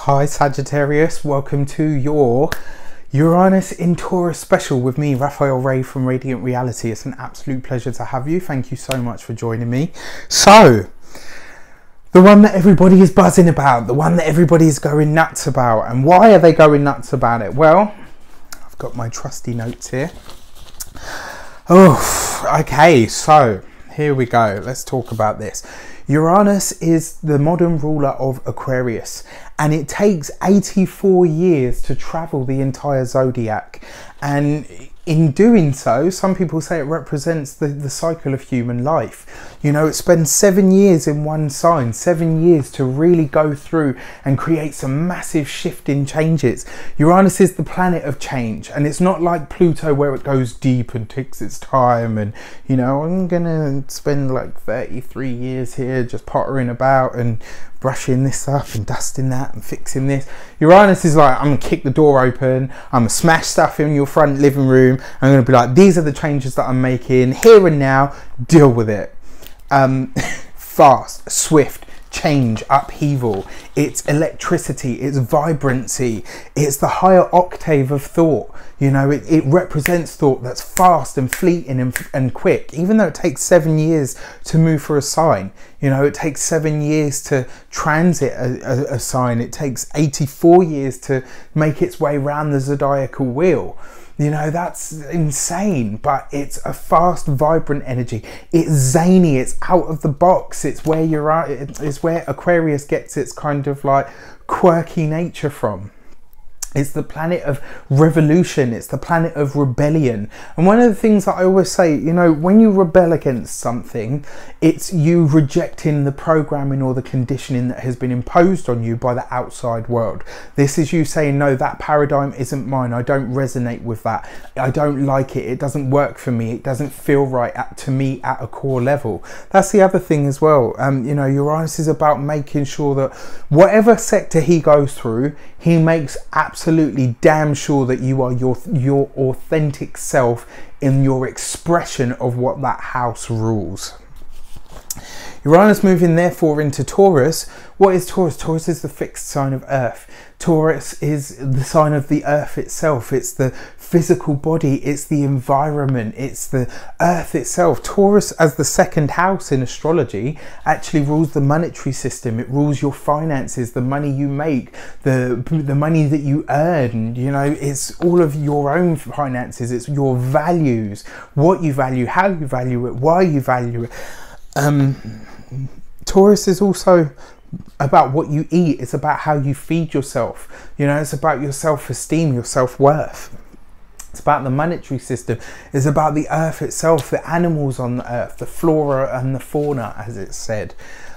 Hi Sagittarius, welcome to your Uranus in Taurus special with me, Raphael Ray from Radiant Reality. It's an absolute pleasure to have you. Thank you so much for joining me. So, the one that everybody is buzzing about, the one that everybody is going nuts about. And why are they going nuts about it? Well, I've got my trusty notes here. Oh, okay, so here we go. Let's talk about this. Uranus is the modern ruler of Aquarius, and it takes 84 years to travel the entire zodiac. And in doing so, some people say it represents the cycle of human life. You know, it spends 7 years in one sign, 7 years to really go through and create some massive shifting changes. Uranus is the planet of change, and it's not like Pluto where it goes deep and takes its time and, you know, I'm gonna spend like 33 years here just pottering about and brushing this up and dusting that and fixing this. Uranus is like, I'm gonna kick the door open, I'm gonna smash stuff in your front living room, I'm gonna be like, these are the changes that I'm making here and now, deal with it. Fast, swift, change, upheaval. It's electricity, it's vibrancy, it's the higher octave of thought. You know, it represents thought that's fast and fleeting and quick. Even though it takes 7 years to move for a sign, you know, it takes 7 years to transit a sign. It takes 84 years to make its way around the zodiacal wheel. You know, that's insane, but it's a fast, vibrant energy. It's zany, it's out of the box. It's where it's where Aquarius gets its kind of like quirky nature from. It's the planet of revolution. It's the planet of rebellion. And one of the things that I always say, you know, when you rebel against something, it's you rejecting the programming or the conditioning that has been imposed on you by the outside world. This is you saying, no, that paradigm isn't mine. I don't resonate with that. I don't like it. It doesn't work for me. It doesn't feel right to me at a core level. That's the other thing as well. You know, Uranus is about making sure that whatever sector he goes through, he makes absolutely damn sure that you are your authentic self in your expression of what that house rules. Uranus moving therefore into Taurus. What is Taurus? Taurus is the fixed sign of Earth. Taurus is the sign of the Earth itself. It's the physical body. It's the environment. It's the Earth itself. Taurus, as the second house in astrology, actually rules the monetary system. It rules your finances, the money you make, the money that you earn. You know, it's all of your own finances. It's your values, what you value, how you value it, why you value it. Taurus is also about what you eat. It's about how you feed yourself. You know, it's about your self-esteem, your self-worth. It's about the monetary system. It's about the earth itself, the animals on the earth, the flora and the fauna, as it's said.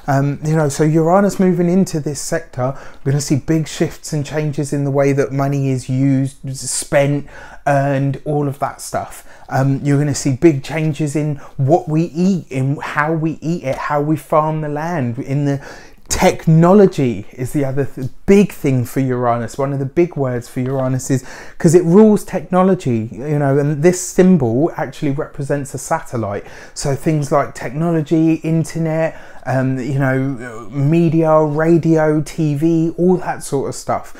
You know, so Uranus moving into this sector, we're going to see big shifts and changes in the way that money is used, spent, earned, all of that stuff. You're going to see big changes in what we eat, in how we eat it, how we farm the land, in the technology is the other big thing for Uranus. One of the big words for Uranus is because it rules technology, you know, and this symbol actually represents a satellite. So things like technology, internet, you know, media, radio, TV, all that sort of stuff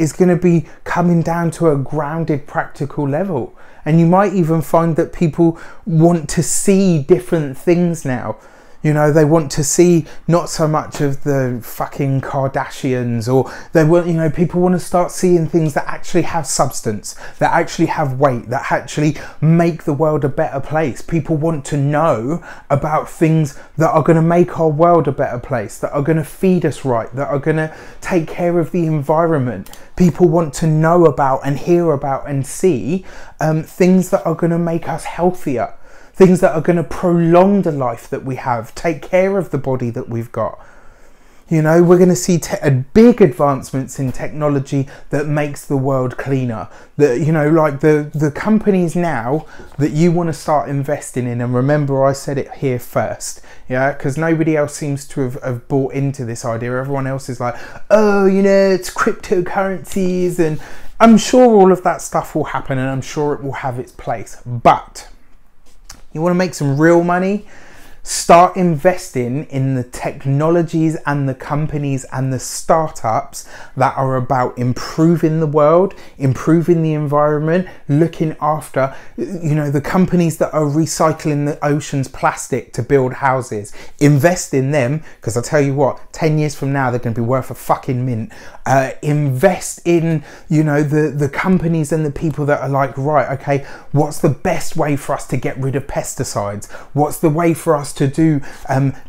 is going to be coming down to a grounded, practical level. And you might even find that people want to see different things now. You know, they want to see not so much of the fucking Kardashians, or they want, you know, people want to start seeing things that actually have substance, that actually have weight, that actually make the world a better place. People want to know about things that are going to make our world a better place, that are going to feed us right, that are going to take care of the environment. People want to know about and hear about and see things that are going to make us healthier. Things that are going to prolong the life that we have, take care of the body that we've got. You know, we're going to see big advancements in technology that makes the world cleaner. That, you know, like the companies now that you want to start investing in, and remember I said it here first, yeah, because nobody else seems to have bought into this idea. Everyone else is like, oh, you know, it's cryptocurrencies, and I'm sure all of that stuff will happen, and I'm sure it will have its place. But you want to make some real money? Start investing in the technologies and the companies and the startups that are about improving the world, improving the environment, looking after, you know, the companies that are recycling the ocean's plastic to build houses. Invest in them, because I tell you what, 10 years from now, they're going to be worth a fucking mint. Invest in, you know, the companies and the people that are like, right, okay, what's the best way for us to get rid of pesticides? What's the way for us to do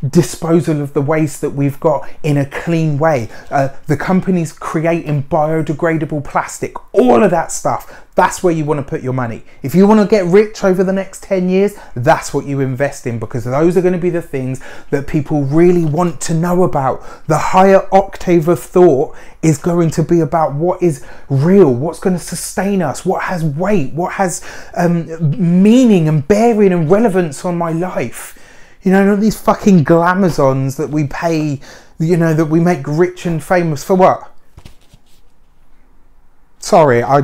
disposal of the waste that we've got in a clean way? The companies creating biodegradable plastic, all of that stuff. That's where you want to put your money. If you want to get rich over the next 10 years, that's what you invest in, because those are going to be the things that people really want to know about. The higher octave of thought is going to be about what is real, what's going to sustain us, what has weight, what has meaning and bearing and relevance on my life. You know, not these fucking glamazons that we pay, you know, that we make rich and famous for what? Sorry, I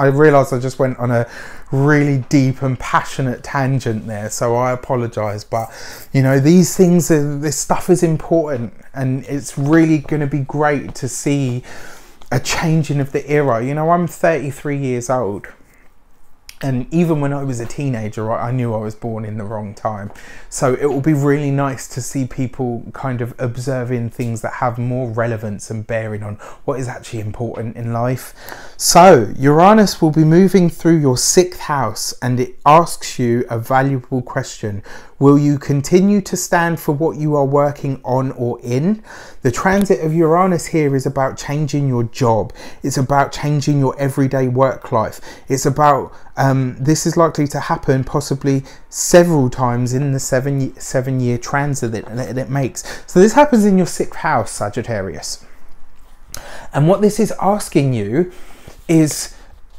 realised I just went on a really deep and passionate tangent there, so I apologise. But, you know, these things, this stuff is important, and it's really going to be great to see a changing of the era. You know, I'm 33 years old. And even when I was a teenager, I knew I was born in the wrong time. So it will be really nice to see people kind of observing things that have more relevance and bearing on what is actually important in life. So Uranus will be moving through your 6th house, and it asks you a valuable question. Will you continue to stand for what you are working on or in? The transit of Uranus here is about changing your job. It's about changing your everyday work life. It's about, this is likely to happen possibly several times in the seven-year transit that it makes. So this happens in your 6th house, Sagittarius. And what this is asking you is,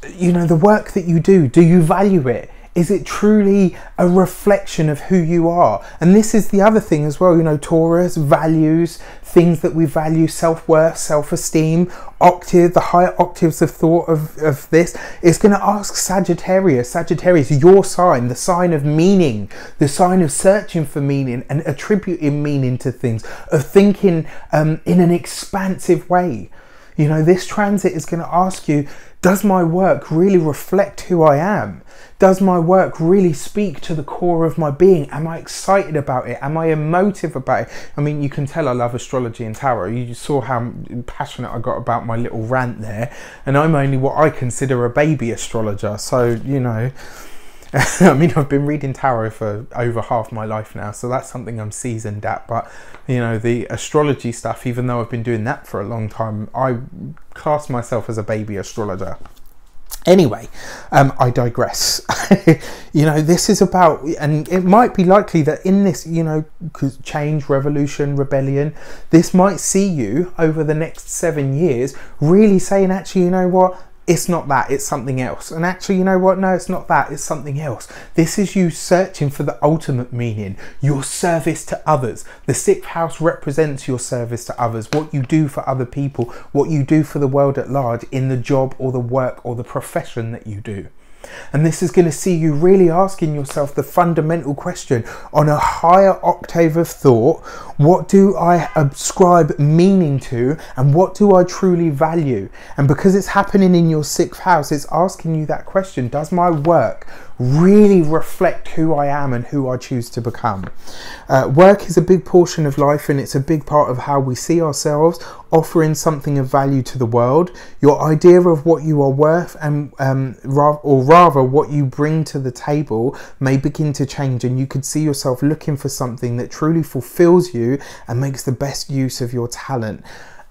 you know, the work that you do you value it? Is it truly a reflection of who you are? And this is the other thing as well, you know, Taurus, values, things that we value, self-worth, self-esteem, octave, the higher octaves of thought of this. It's going to ask Sagittarius, your sign, the sign of meaning, the sign of searching for meaning and attributing meaning to things, of thinking in an expansive way. You know, this transit is going to ask you, does my work really reflect who I am? Does my work really speak to the core of my being? Am I excited about it? Am I emotive about it? I mean, you can tell I love astrology and tarot. You saw how passionate I got about my little rant there. And I'm only what I consider a baby astrologer. So, you know, I mean, I've been reading tarot for over half my life now, so that's something I'm seasoned at. But, you know, the astrology stuff, even though I've been doing that for a long time, I class myself as a baby astrologer. Anyway, I digress. You know, this is about, and it might be likely that in this, you know, change, revolution, rebellion, this might see you over the next 7 years really saying, actually, you know what? It's not that, it's something else. And actually, you know what? No, it's not that, it's something else. This is you searching for the ultimate meaning, your service to others. The 6th house represents your service to others, what you do for other people, what you do for the world at large in the job or the work or the profession that you do. And this is going to see you really asking yourself the fundamental question on a higher octave of thought. What do I ascribe meaning to, and what do I truly value? And because it's happening in your 6th house, it's asking you that question. Does my work really reflect who I am and who I choose to become? Work is a big portion of life, and it's a big part of how we see ourselves, offering something of value to the world. Your idea of what you are worth, and or rather what you bring to the table, may begin to change, and you could see yourself looking for something that truly fulfills you and makes the best use of your talent.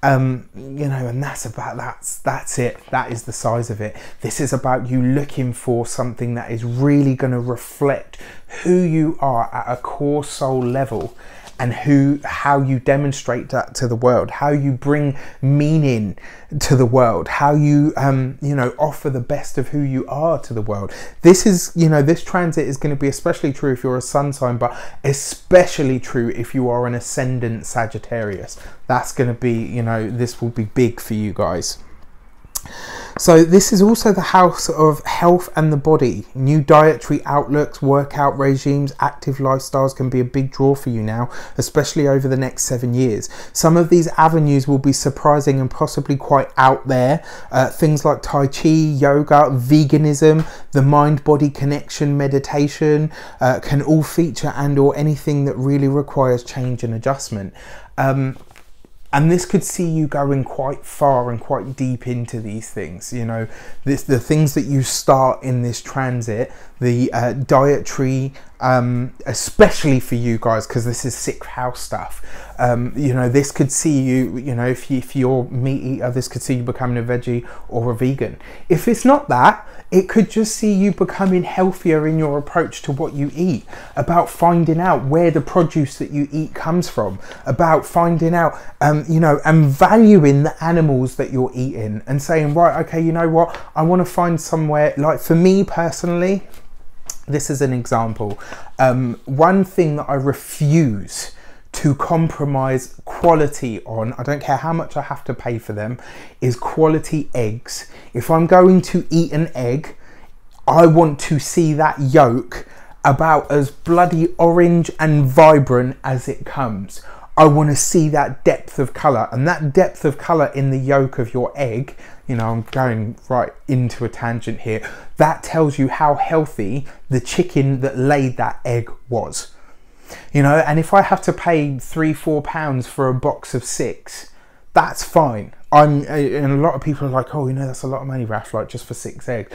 You know, and that's it. That is the size of it. This is about you looking for something that is really going to reflect who you are at a core soul level, and how you demonstrate that to the world, how you bring meaning to the world, how you you know, offer the best of who you are to the world. This is, you know, this transit is going to be especially true if you're a sun sign, but especially true if you are an ascendant Sagittarius. That's going to be, you know, this will be big for you guys. So this is also the house of health and the body. New dietary outlooks, workout regimes, active lifestyles can be a big draw for you now, especially over the next 7 years. Some of these avenues will be surprising and possibly quite out there. Things like Tai Chi, yoga, veganism, the mind-body connection, meditation can all feature, and or anything that really requires change and adjustment. And this could see you going quite far and quite deep into these things. You know, the things that you start in this transit, the dietary, especially for you guys, because this is 6th house stuff. You know, this could see you, you know, if you're meat eater, this could see you becoming a veggie or a vegan. If it's not that, it could just see you becoming healthier in your approach to what you eat, about finding out where the produce that you eat comes from, about finding out, you know, and valuing the animals that you're eating, and saying, right, okay, you know what, I want to find somewhere, like for me personally, this is an example. One thing that I refuse to compromise quality on, I don't care how much I have to pay for them, is quality eggs. If I'm going to eat an egg, I want to see that yolk about as bloody orange and vibrant as it comes. I want to see that depth of colour, and that depth of colour in the yolk of your egg, you know, I'm going right into a tangent here, that tells you how healthy the chicken that laid that egg was. You know, and if I have to pay £3-4 for a box of 6, that's fine. And a lot of people are like, oh, you know, that's a lot of money, Raf, like just for 6 eggs.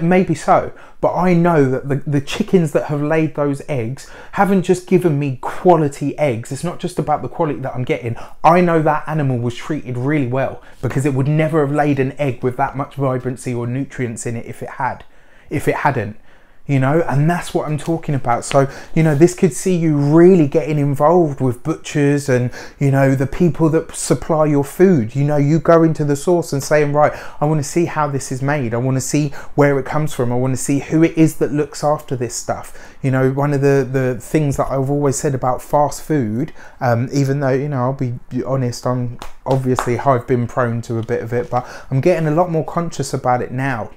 Maybe so, but I know that the chickens that have laid those eggs haven't just given me quality eggs. It's not just about the quality that I'm getting. I know that animal was treated really well, because it would never have laid an egg with that much vibrancy or nutrients in it if it hadn't. You know, and that's what I'm talking about. So, you know, this could see you really getting involved with butchers and, you know, the people that supply your food. You know, you go into the source and saying, right, I want to see how this is made. I want to see where it comes from. I want to see who it is that looks after this stuff. You know, one of the things that I've always said about fast food, even though, you know, I'll be honest, I've been prone to a bit of it, but I'm getting a lot more conscious about it now.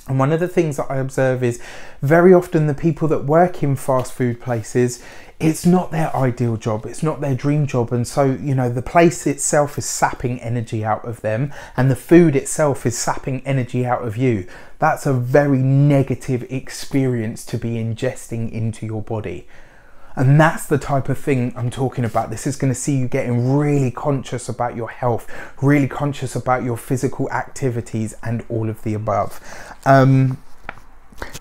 And one of the things that I observe is very often the people that work in fast food places, it's not their ideal job, it's not their dream job. And so, you know, the place itself is sapping energy out of them, and the food itself is sapping energy out of you. That's a very negative experience to be ingesting into your body. And that's the type of thing I'm talking about. This is going to see you getting really conscious about your health, really conscious about your physical activities and all of the above.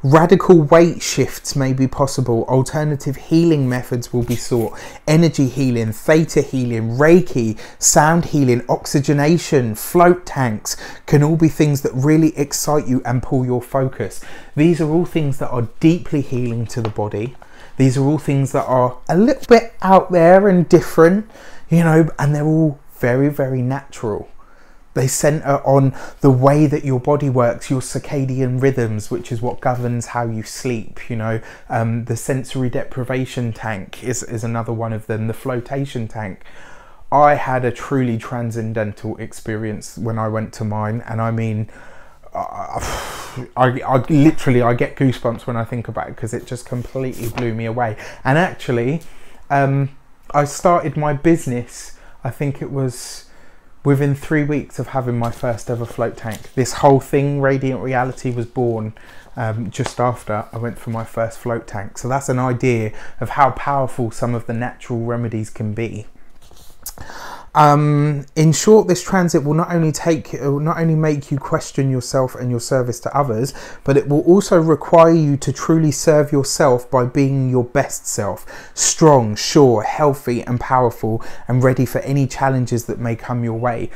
Radical weight shifts may be possible. Alternative healing methods will be sought. Energy healing, theta healing, Reiki, sound healing, oxygenation, float tanks can all be things that really excite you and pull your focus. These are all things that are deeply healing to the body. These are all things that are a little bit out there and different, you know, and they're all very, very natural. They center on the way that your body works, your circadian rhythms, which is what governs how you sleep. You know, the sensory deprivation tank is another one of them, the flotation tank. I had a truly transcendental experience when I went to mine, and I mean, I literally, I get goosebumps when I think about it, because it just completely blew me away. And actually, I started my business, I think it was within 3 weeks of having my first ever float tank. This whole thing, Radiant Reality, was born just after I went for my first float tank. So that's an idea of how powerful some of the natural remedies can be. In short, this transit will not only make you question yourself and your service to others, but it will also require you to truly serve yourself by being your best self, strong, sure, healthy and powerful, and ready for any challenges that may come your way.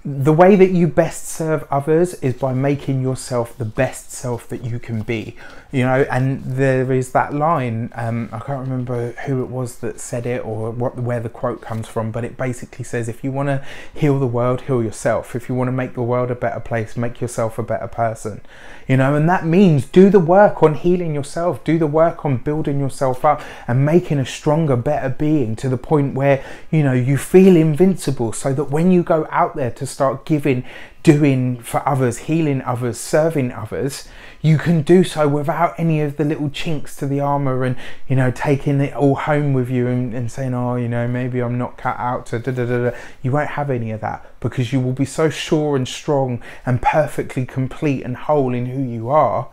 The way that you best serve others is by making yourself the best self that you can be, you know. And there is that line, I can't remember who it was that said it or where the quote comes from, but it basically says, if you want to heal the world, heal yourself. If you want to make the world a better place, make yourself a better person, you know. And that means do the work on healing yourself, do the work on building yourself up and making a stronger, better being, to the point where, you know, you feel invincible, so that when you go out there to start giving, doing for others, healing others, serving others, you can do so without any of the little chinks to the armor and, you know, taking it all home with you and saying, oh, you know, maybe I'm not cut out to da-da-da-da. You won't have any of that, because you will be so sure and strong and perfectly complete and whole in who you are,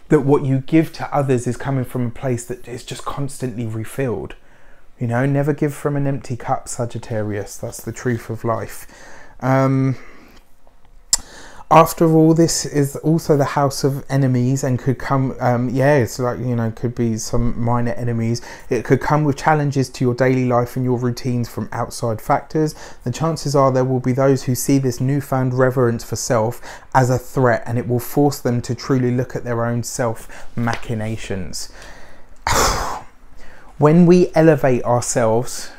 that what you give to others is coming from a place that is just constantly refilled. You know, never give from an empty cup, Sagittarius. That's the truth of life. After all, this is also the house of enemies, and could come, yeah, it's like, you know, could be some minor enemies. It could come with challenges to your daily life and your routines from outside factors. The chances are there will be those who see this newfound reverence for self as a threat, and it will force them to truly look at their own self machinations. When we elevate ourselves,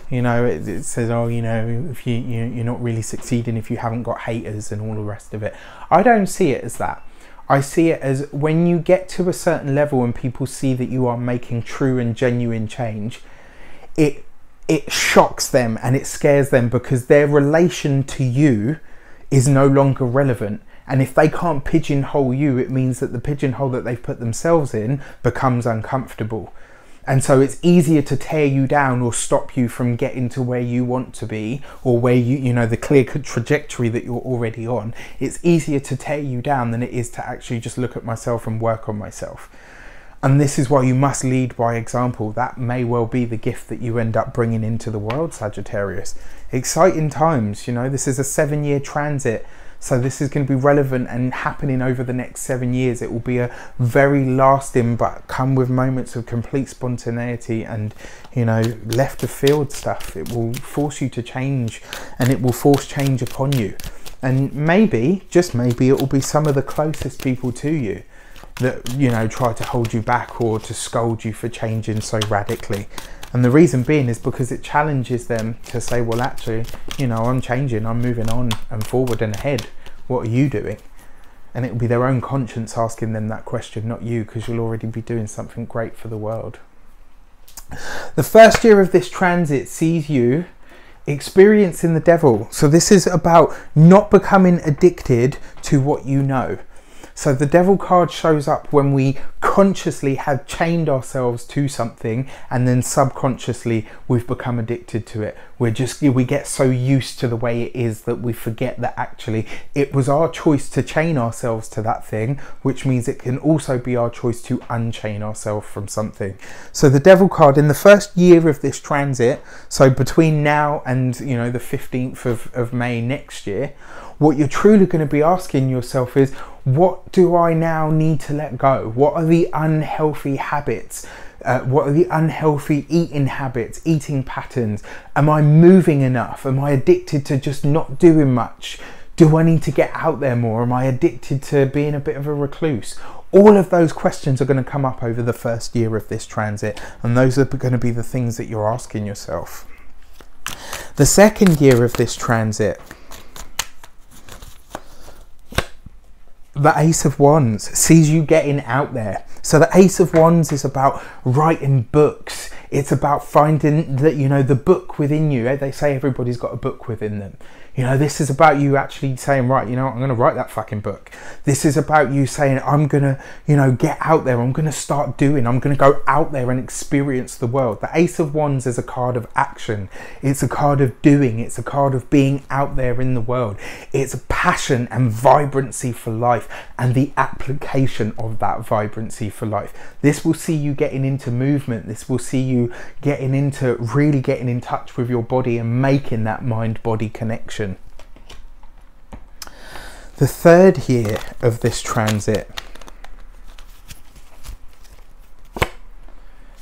you know, it says, oh, you know, if you're not really succeeding if you haven't got haters and all the rest of it. I don't see it as that. I see it as when you get to a certain level and people see that you are making true and genuine change, it shocks them and it scares them, because their relation to you is no longer relevant. And if they can't pigeonhole you, it means that the pigeonhole that they've put themselves in becomes uncomfortable. And so it's easier to tear you down or stop you from getting to where you want to be, or where you know, the clear trajectory that you're already on. It's easier to tear you down than it is to actually just look at myself and work on myself. And this is why you must lead by example. That may well be the gift that you end up bringing into the world, Sagittarius. Exciting times, you know, this is a 7-year transit. So this is going to be relevant and happening over the next 7 years. It will be a very lasting, but come with moments of complete spontaneity and, you know, left of field stuff. It will force you to change, and it will force change upon you. And maybe, just maybe, it will be some of the closest people to you that, you know, try to hold you back or to scold you for changing so radically. And the reason being is because it challenges them to say, well, actually, you know, I'm changing, I'm moving on and forward and ahead. What are you doing? And it will be their own conscience asking them that question, not you, because you'll already be doing something great for the world. The first year of this transit sees you experiencing the devil. So this is about not becoming addicted to what you know. So the devil card shows up when we consciously have chained ourselves to something, and then subconsciously we've become addicted to it. We get so used to the way it is that we forget that actually it was our choice to chain ourselves to that thing, which means it can also be our choice to unchain ourselves from something. So the devil card in the first year of this transit, so between now and, you know, the 15th of May next year, what you're truly going to be asking yourself is, what do I now need to let go? What are the unhealthy habits? What are the unhealthy eating habits, eating patterns? Am I moving enough? Am I addicted to just not doing much? Do I need to get out there more? Am I addicted to being a bit of a recluse? All of those questions are going to come up over the first year of this transit, and those are going to be the things that you're asking yourself. The second year of this transit, the Ace of Wands sees you getting out there. So the Ace of Wands is about writing books. It's about finding that, you know, the book within you. They say everybody's got a book within them. You know, this is about you actually saying, right, you know, I'm going to write that fucking book. This is about you saying, I'm going to, you know, get out there. I'm going to start doing. I'm going to go out there and experience the world. The Ace of Wands is a card of action. It's a card of doing. It's a card of being out there in the world. It's passion and vibrancy for life, and the application of that vibrancy for life. This will see you getting into movement. This will see you getting into really getting in touch with your body and making that mind-body connection. The third year of this transit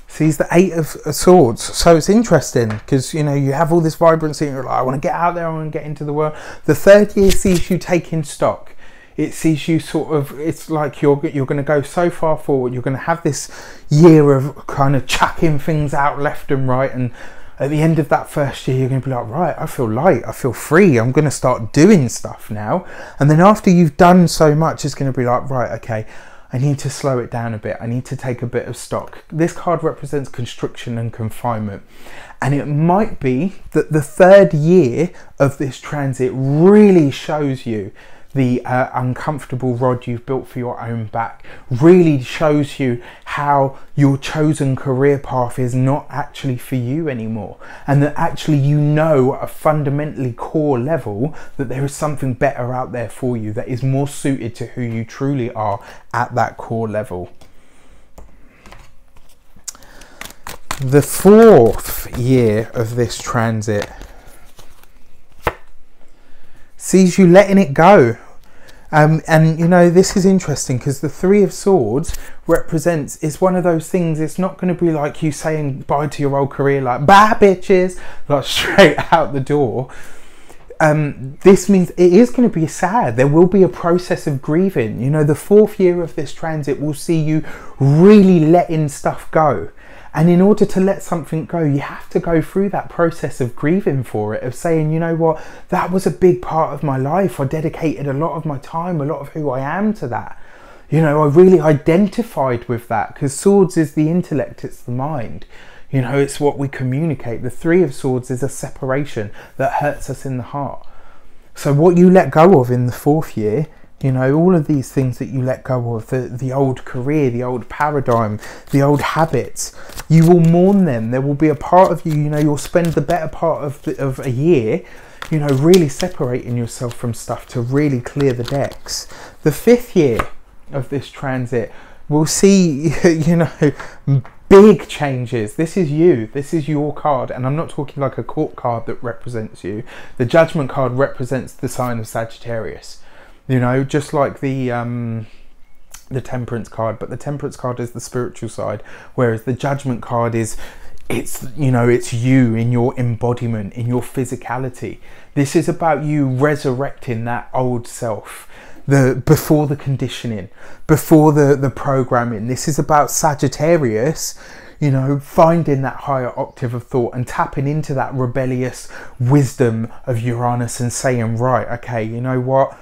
sees the Eight of Swords. So it's interesting because, you know, you have all this vibrancy and you're like, I want to get out there, I want to get into the world. The third year sees you taking stock. It sees you sort of, it's like you're going to go so far forward. You're going to have this year of kind of chucking things out left and right, and at the end of that first year, you're going to be like, right, I feel light, I feel free, I'm going to start doing stuff now. And then after you've done so much, it's going to be like, right, okay, I need to slow it down a bit. I need to take a bit of stock. This card represents constriction and confinement. And it might be that the 3rd year of this transit really shows you the uncomfortable rod you've built for your own back, really shows you how your chosen career path is not actually for you anymore, and that actually you know at a fundamentally core level that there is something better out there for you that is more suited to who you truly are at that core level. The 4th year of this transit sees you letting it go. And you know, this is interesting because the 3 of Swords represents, it's one of those things, it's not going to be like you saying bye to your old career, like bye bitches, like straight out the door. This means it is going to be sad. There will be a process of grieving. You know, the 4th year of this transit will see you really letting stuff go. And in order to let something go, you have to go through that process of grieving for it, of saying, you know what, that was a big part of my life. I dedicated a lot of my time, a lot of who I am to that. You know, I really identified with that, because Swords is the intellect, it's the mind. You know, it's what we communicate. The 3 of Swords is a separation that hurts us in the heart. So what you let go of in the 4th year, you know, all of these things that you let go of, the old career, the old paradigm, the old habits, you will mourn them. There will be a part of you, you know, you'll spend the better part of a year, you know, really separating yourself from stuff to really clear the decks. The 5th year of this transit will see, you know, big changes. This is you, this is your card, and I'm not talking like a court card that represents you. The Judgment card represents the sign of Sagittarius. You know, just like the Temperance card, but the Temperance card is the spiritual side, whereas the Judgment card is, it's, you know, it's you in your embodiment, in your physicality. This is about you resurrecting that old self, before the conditioning, before the programming. This is about Sagittarius, you know, finding that higher octave of thought and tapping into that rebellious wisdom of Uranus and saying, right, okay, you know what,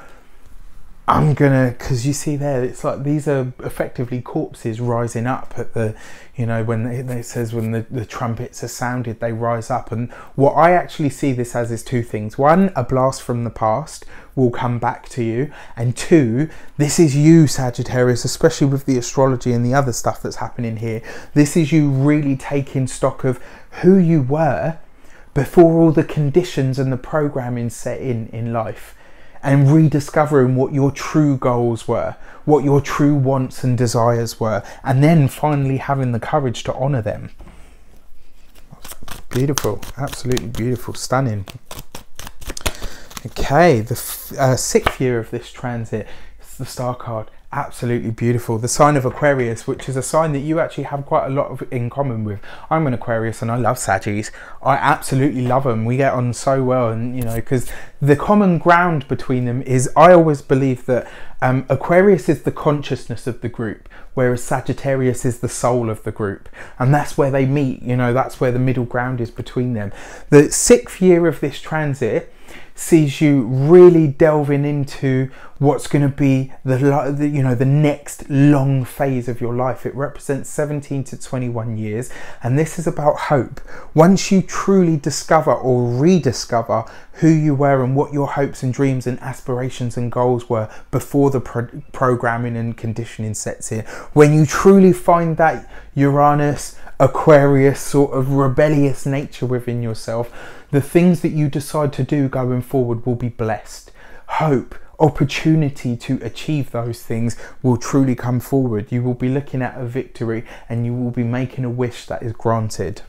I'm gonna, because you see there, it's like these are effectively corpses rising up at the, you know, when it says when the trumpets are sounded, they rise up. And what I actually see this as is 2 things. 1, a blast from the past will come back to you, and 2, this is you, Sagittarius, especially with the astrology and the other stuff that's happening here. This is you really taking stock of who you were before all the conditions and the programming set in life, and rediscovering what your true goals were, what your true wants and desires were, and then finally having the courage to honour them. Beautiful, absolutely beautiful, stunning. Okay, the 6th year of this transit, it's the Star card. Absolutely beautiful. The sign of Aquarius, which is a sign that you actually have quite a lot in common with. I'm an Aquarius and I love Saggies. I absolutely love them. We get on so well, and you know, because the common ground between them is, I always believe that Aquarius is the consciousness of the group, whereas Sagittarius is the soul of the group, and that's where they meet. You know, that's where the middle ground is between them. The 6th year of this transit sees you really delving into what's going to be the next long phase of your life. It represents 17 to 21 years, and this is about hope. Once you truly discover or rediscover who you were and what your hopes and dreams and aspirations and goals were before the programming and conditioning sets in, when you truly find that Uranus, Aquarius sort of rebellious nature within yourself, the things that you decide to do going forward will be blessed. Hope, opportunity to achieve those things will truly come forward. You will be looking at a victory and you will be making a wish that is granted.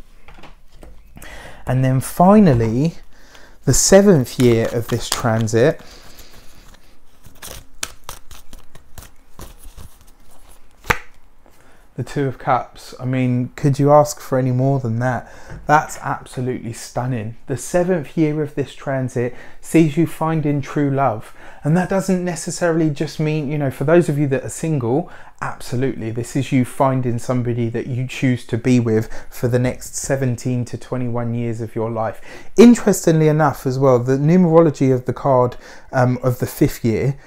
And then finally, the 7th year of this transit, the 2 of Cups. I mean, could you ask for any more than that? That's absolutely stunning. The 7th year of this transit sees you finding true love. And that doesn't necessarily just mean, you know, for those of you that are single, absolutely. This is you finding somebody that you choose to be with for the next 17 to 21 years of your life. Interestingly enough as well, the numerology of the card of the 5th year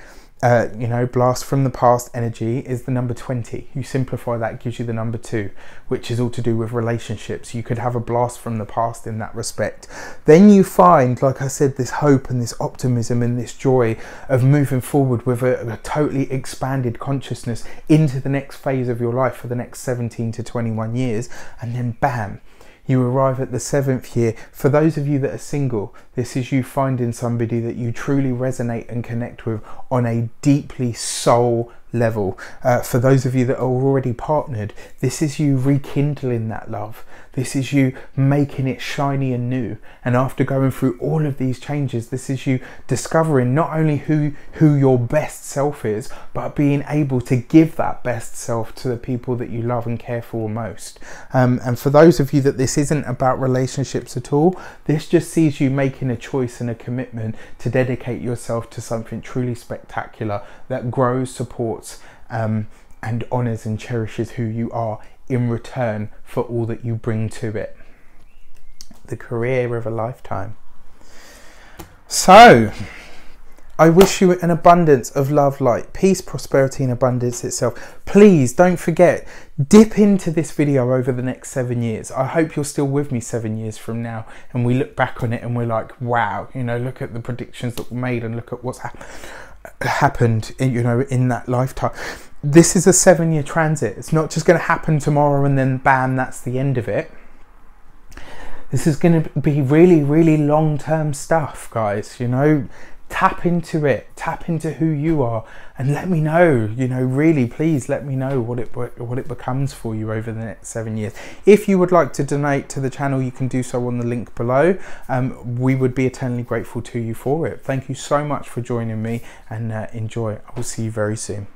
You know, blast from the past energy is the number 20. You simplify that, it gives you the number 2, which is all to do with relationships. You could have a blast from the past in that respect. Then you find, like I said, this hope and this optimism and this joy of moving forward with a totally expanded consciousness into the next phase of your life for the next 17 to 21 years. And then bam, you arrive at the 7th year. For those of you that are single, this is you finding somebody that you truly resonate and connect with on a deeply soul level. For those of you that are already partnered, this is you rekindling that love. This is you making it shiny and new. And after going through all of these changes, this is you discovering not only who your best self is, but being able to give that best self to the people that you love and care for most. And for those of you that this isn't about relationships at all, this just sees you making a choice and a commitment to dedicate yourself to something truly spectacular that grows, supports, and honors and cherishes who you are in return for all that you bring to it. The career of a lifetime. So I wish you an abundance of love, light, peace, prosperity and abundance itself. Please don't forget, dip into this video over the next 7 years. I hope you're still with me 7 years from now and we look back on it and we're like, wow, you know, look at the predictions that were made and look at what's happened, you know, in that lifetime. This is a 7-year transit. It's not just going to happen tomorrow and then bam, that's the end of it. This is going to be really, really long-term stuff, guys. You know, tap into it, tap into who you are, and let me know, you know, really please let me know what it becomes for you over the next 7 years. If you would like to donate to the channel, you can do so on the link below. We would be eternally grateful to you for it. Thank you so much for joining me, and enjoy. I will see you very soon.